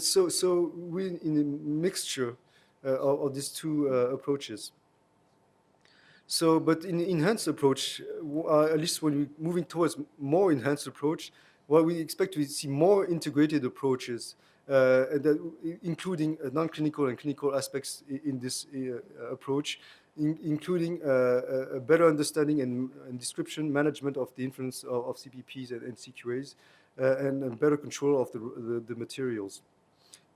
so we're in a mixture of these two approaches. So, but in enhanced approach, at least when we're moving towards more enhanced approach, well, we expect to see more integrated approaches, including non-clinical and clinical aspects in this approach, including a better understanding and description, management of the influence of CPPs and CQAs, and a better control of the materials,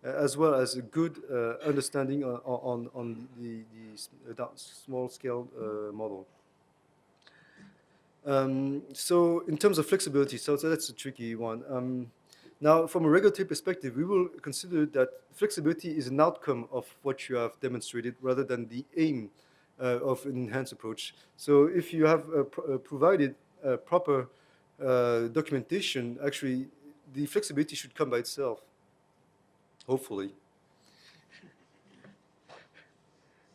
as well as a good understanding on the small-scale model. So in terms of flexibility, so that's a tricky one. Now, from a regulatory perspective, we will consider that flexibility is an outcome of what you have demonstrated rather than the aim of an enhanced approach. So if you have provided proper documentation, actually, the flexibility should come by itself, hopefully.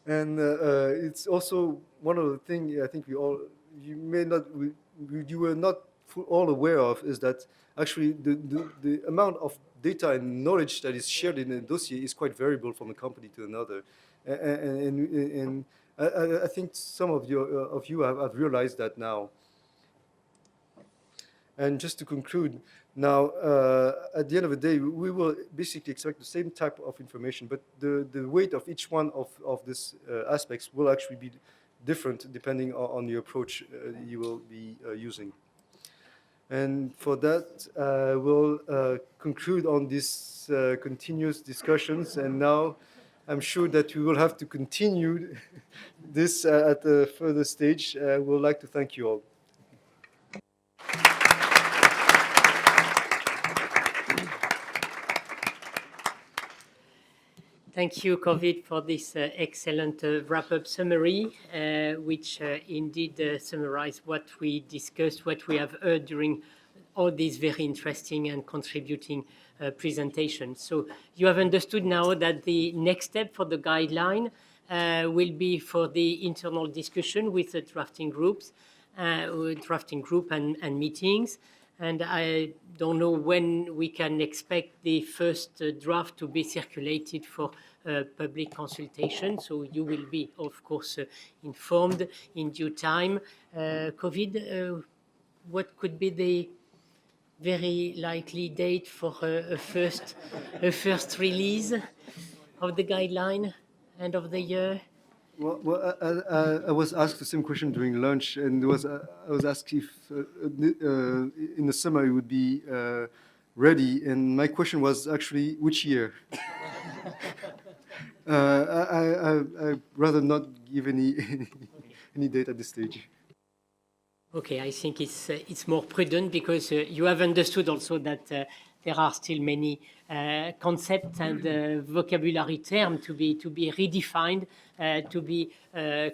And it's also one of the things I think you were not all aware of is that actually the amount of data and knowledge that is shared in a dossier is quite variable from a company to another. And I think some of you have realized that now. And just to conclude, now, at the end of the day, we will basically expect the same type of information, but the weight of each one of these aspects will actually be different depending on the approach you will be using. And for that, we'll conclude on these continuous discussions. And now I'm sure that we will have to continue this at a further stage. We would like to thank you all. Thank you, Kowid, for this excellent wrap-up summary, which indeed summarized what we discussed, what we have heard during all these very interesting and contributing presentations. So you have understood now that the next step for the guideline will be for the internal discussion with the drafting group and meetings. And I don't know when we can expect the first draft to be circulated for public consultation. So you will be, of course, informed in due time. Kowid, what could be the very likely date for a first release of the guideline, end of the year? Well, I was asked the same question during lunch, and I was asked if in the summer it would be ready, and my question was actually which year. I'd rather not give any date at this stage. Okay, I think it's more prudent because you have understood also that there are still many concepts and vocabulary terms to be redefined, to be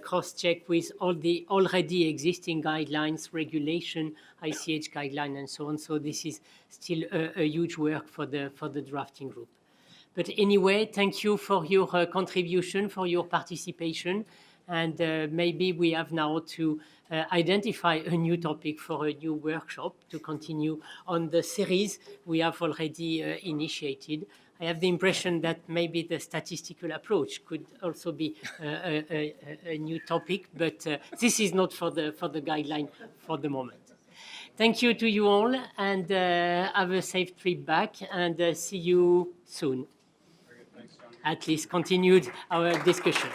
cross-checked with all the already existing guidelines, regulation, ICH guideline, and so on. So this is still a huge work for the drafting group. But anyway, thank you for your contribution, for your participation. And maybe we have now to identify a new topic for a new workshop to continue on the series we have already initiated. I have the impression that maybe the statistical approach could also be a new topic, but this is not for the guideline for the moment. Thank you to you all, and have a safe trip back, and see you soon. At least continued our discussion.